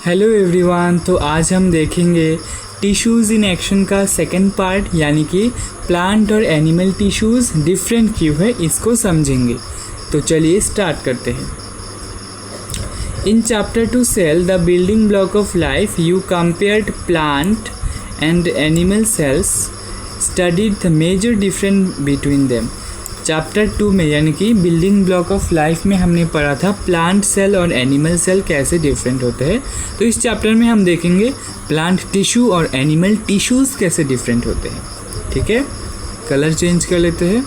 Hello everyone. तो आज हम देखेंगे टिश्यूज़ इन एक्शन का सेकंड पार्ट, यानी कि प्लांट और एनिमल टिश्यूज़ डिफरेंट क्यों है, इसको समझेंगे। तो चलिए स्टार्ट करते हैं। In chapter 2 cell the building block of life you compared plant and animal cells, studied the major difference between them. Chapter 2 में यानी कि बिल्डिंग ब्लॉक ऑफ लाइफ में हमने पढ़ा था प्लांट सेल और एनिमल सेल कैसे डिफरेंट होते हैं। तो इस चैप्टर में हम देखेंगे प्लांट टिश्यू और एनिमल टिश्यूज़ कैसे डिफरेंट होते हैं। ठीक है, कलर चेंज कर लेते हैं।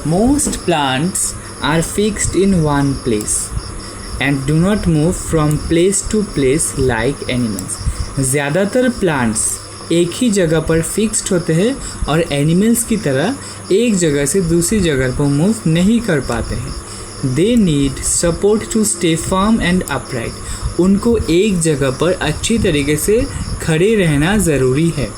Most plants are fixed in one place and do not move from place to place like animals. ज़्यादातर प्लांट्स एक ही जगह पर फिक्स्ड होते हैं और एनिमल्स की तरह एक जगह से दूसरी जगह पर मूव नहीं कर पाते हैं। They need support to stay firm and upright. उनको एक जगह पर अच्छी तरीके से खड़े रहना ज़रूरी है।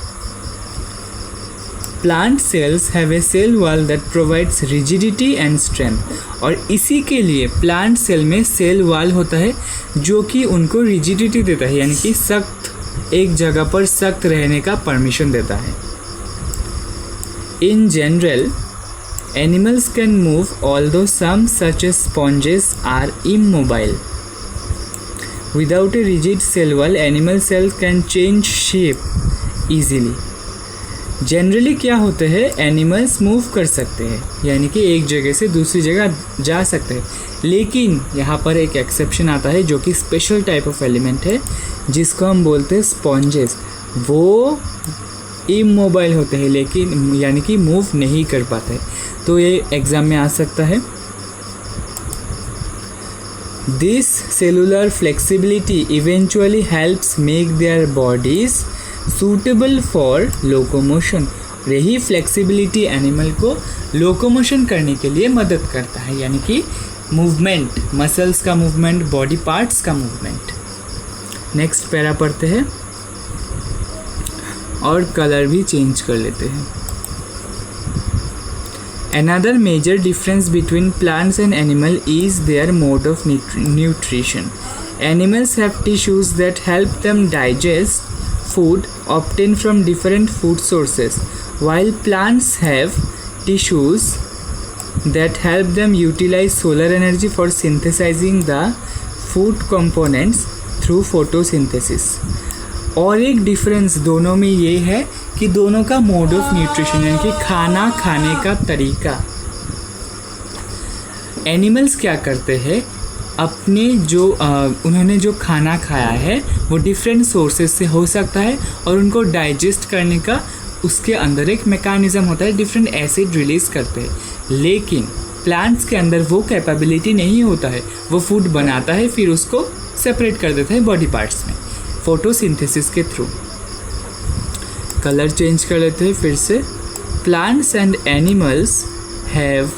Plant cells have a cell wall that provides rigidity and strength. और इसी के लिए प्लांट सेल में सेल वॉल होता है जो कि उनको रिजिडिटी देता है, यानी कि सख्त, एक जगह पर सख्त रहने का परमिशन देता है। In general animals can move although some such as sponges are immobile. Without a rigid cell wall animal cells can change shape easily. Generally क्या होते हैं, एनिमल्स मूव कर सकते हैं, यानी कि एक जगह से दूसरी जगह जा सकते हैं, लेकिन यहाँ पर एक एक्सेप्शन आता है जो कि स्पेशल टाइप ऑफ एलिमेंट है जिसको हम बोलते हैं स्पॉन्जेस। वो इमोबाइल होते हैं, लेकिन यानी कि मूव नहीं कर पाते। तो ये एग्जाम में आ सकता है। This cellular flexibility eventually helps make their bodies suitable for locomotion. यही फ्लेक्सिबिलिटी एनिमल को लोकोमोशन करने के लिए मदद करता है, यानी कि मूवमेंट, मसल्स का मूवमेंट, बॉडी पार्ट्स का मूवमेंट। नेक्स्ट पैरा पढ़ते हैं और कलर भी चेंज कर लेते हैं। Another major difference between plants and animals is their mode of nutrition. Animals have tissues that help them digest food obtained from different food sources, while plants have tissues that help them utilize solar energy for synthesizing the food components through photosynthesis. और एक difference दोनों में ये है कि दोनों का mode of nutrition, यानी कि खाना खाने का तरीका। एनिमल्स क्या करते हैं, अपने जो उन्होंने जो खाना खाया है वो डिफरेंट सोर्सेज से हो सकता है और उनको डाइजेस्ट करने का उसके अंदर एक मैकेनिज़्म होता है, डिफरेंट एसिड रिलीज़ करते हैं। लेकिन प्लांट्स के अंदर वो कैपेबिलिटी नहीं होता है। वो फूड बनाता है फिर उसको सेपरेट कर देता है बॉडी पार्ट्स में फोटोसिंथेसिस के थ्रू। कलर चेंज कर लेते हैं फिर से। Plants and animals have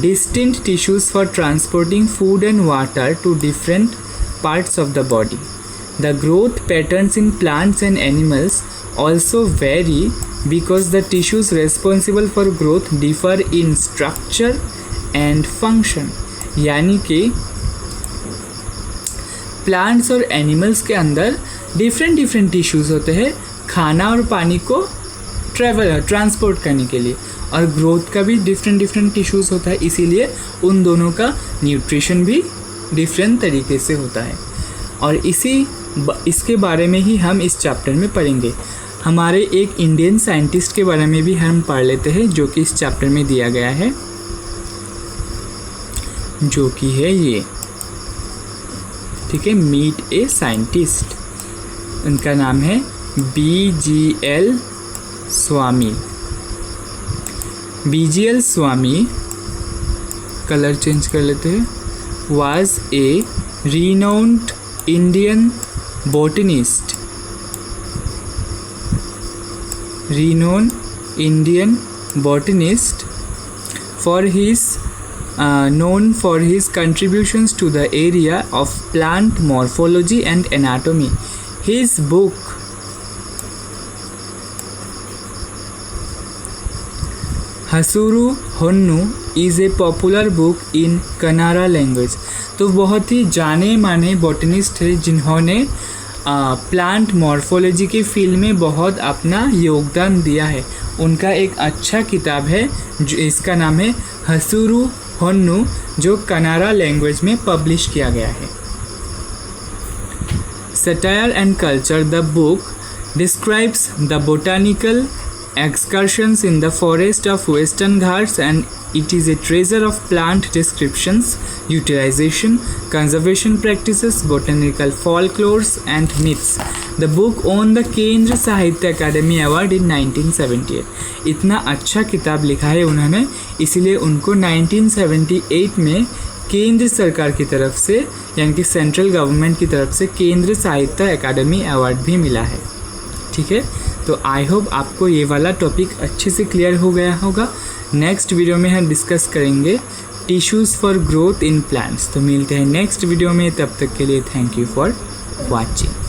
distinct tissues for transporting food and water to different parts of the body. The growth patterns in plants and animals also vary because the tissues responsible for growth differ in structure and function। यानी कि plants और animals के अंदर different tissues होते हैं खाना और पानी को ट्रांसपोर्ट करने के लिए, और ग्रोथ का भी डिफरेंट टिश्यूज़ होता है, इसीलिए उन दोनों का न्यूट्रिशन भी डिफरेंट तरीके से होता है। और इसके बारे में ही हम इस चैप्टर में पढ़ेंगे। हमारे एक इंडियन साइंटिस्ट के बारे में भी हम पढ़ लेते हैं जो कि इस चैप्टर में दिया गया है, जो कि है ये, ठीक है, मीट ए साइंटिस्ट। उनका नाम है BGL स्वामी। BGL स्वामी, कलर चेंज कर लेते हैं, was a renowned Indian botanist, for his known for his contributions to the area of plant morphology and anatomy. His book Hasuru Honnu is a popular book in Kannada language। तो तो बहुत ही जाने माने botanist है जिन्होंने plant morphology के field में बहुत अपना योगदान दिया है। उनका एक अच्छा किताब है जो इसका नाम है हसुरु होन्नु, जो कनाडा लैंग्वेज में पब्लिश किया गया है। Satire and Culture, the book describes the botanical excursions in the forest of Western Ghats, and it is a treasure of plant descriptions, utilization, conservation practices, botanical folklores and myths. The book won the केंद्र साहित्य अकादमी award in 1978। इतना अच्छा किताब लिखा है उन्होंने, इसीलिए उनको 1978 में केंद्र सरकार की तरफ से यानी कि सेंट्रल गवर्नमेंट की तरफ से केंद्र साहित्य अकादमी अवार्ड भी मिला है। ठीक है, तो आई होप आपको ये वाला टॉपिक अच्छे से क्लियर हो गया होगा। नेक्स्ट वीडियो में हम डिस्कस करेंगे tissues for growth in plants. तो मिलते हैं नेक्स्ट वीडियो में, तब तक के लिए थैंक यू फॉर वॉचिंग।